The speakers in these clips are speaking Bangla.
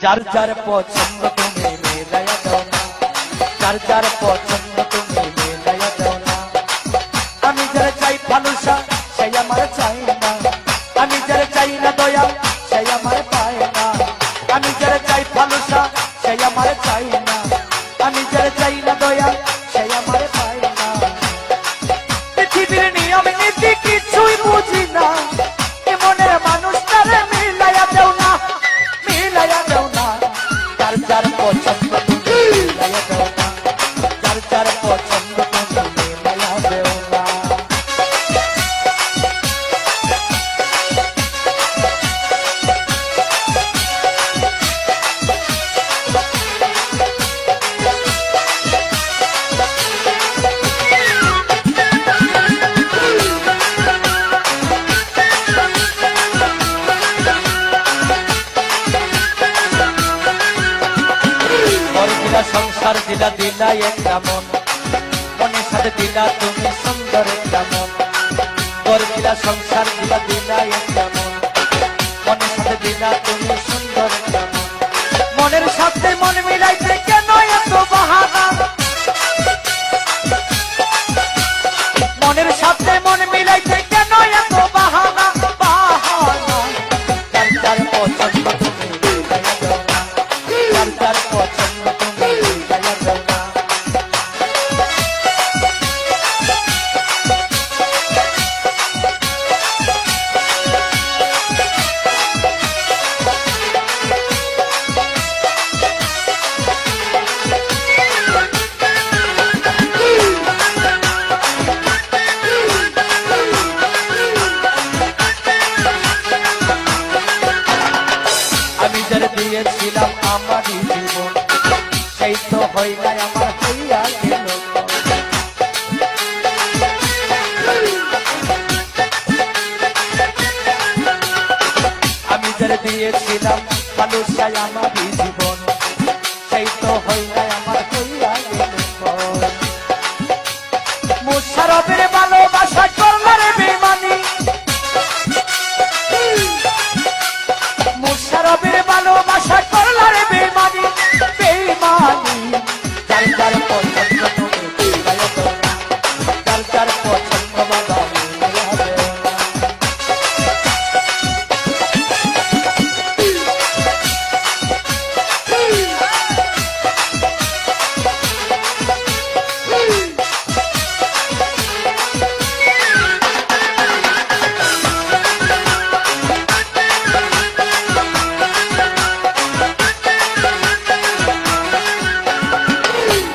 যার যার পছন্দ তুমি মিলাইয়া দাও না, যার যার পছন্দ তুমি মিলাইয়া দাও না। আমি যারা চাই ভালোবাসা সেই আমার চাই না, আমি যারা চাই না দয়া সেই আমার পায় না। আমি যারা চাই ভালোবাসা সেই আমার চাই না, আমি যারা চাই না দয়া সেই আমার পায় না। পৃথিবীর নিয়ম নীতি কিছুই বুঝি না, এমনের মানুষটারে মিলাইয়া দাও না, মিলাইয়া দাও না। যার যার পছন্দ তুমি মিলাইয়া দাও না, যার যার পছন্দ তুমি মিলাইয়া দাও না। সংসার দিলা দিলা একটা মন, মনের সাথে দিলা তুমি সুন্দর একটা মন। তোর দিলা সংসার দিলা দিলা একটা মন, মনের সাথে দিলা তুমি সুন্দর একটা মন। মনের সাথে মন মিলাইতে কেন এত বাহানা, মনের সাথে মন মিলাইতে কেন এত বাহানা, বাহানা। যার যার পছন্দ তুমি মিলাইয়া দাও না, যার যার পছন্দ তুমি মিলাইয়া দাও না। আমি যারা দিয়েছিলাম আমারই জীবন, সেই তো হইলাই আমার হইয়া গেল। আমি যারা দিয়েছিলাম ভালোবাসায় আমারই জীবন, সেই তো হইলাই আমার হইয়া গেল। মুশারফের ভালোবাসা করলার বেমানি, মুশারফের ভালোবাসা করলার বেমানি, বেমানি। যার যার পছন্দ তুমি মিলাইয়া দাও না, যার যার পছন্দ বাবা মিলাইয়া দাও না।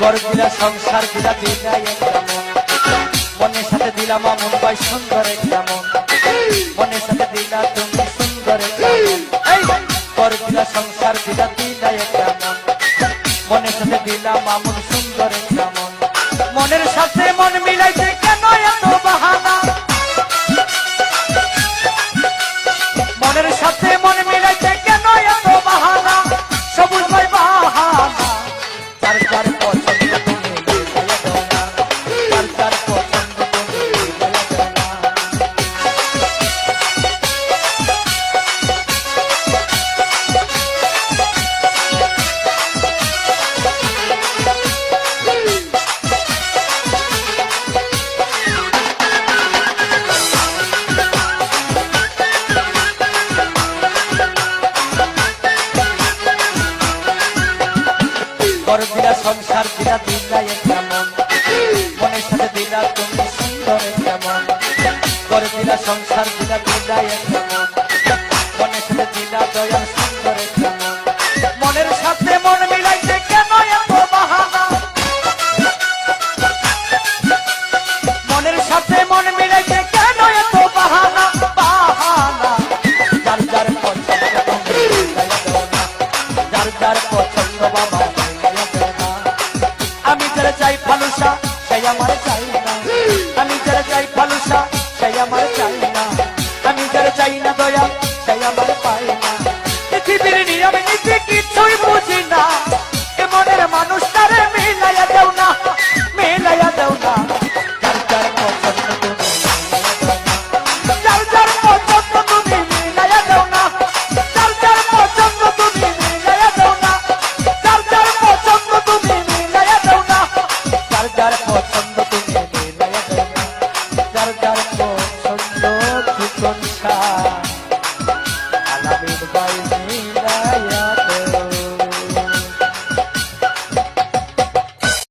ঘর দিলা সংসার দিলা দিলা একটা মন, মনের সাথে দিলাম আমন ভাই সুন্দর একটা মন, মনের সাথে দিলা তুমি সুন্দর একটা মন। ঘর দিলা সংসার দিলা দিলা একটা মন, মনের সাথে দিলাম আমন সুন্দর একটা মন। মনের সাথে মন মিলাইতে কেন এত বাহানা, মনের সাথে মন মিলাইতে কেন এত বাহানা, সবুজ ভাই বাহানা। যার যার পছন্দ তুমি মিলাইয়া দাও না, যার যার পছন্দ তুমি মিলাইয়া দাও না। ঘর দিলা সংসার দিলা দিলা একটা মন, মনের সাথে দিলা তুমি সুন্দর একটা মন। ঘর দিলা সংসার দিলা দিলা একটা মন, মনের সাথে দিলা দয়া সুন্দর একটা মন। মনের সাথে মন মিলাইতে কেন এত বাহানা, মনের সাথে মন মিলাইতে কেন এত বাহানা, বাহানা। যার যার পছন্দ তুমি মিলাইয়া দাও না, যার যার পছন্দ বাবা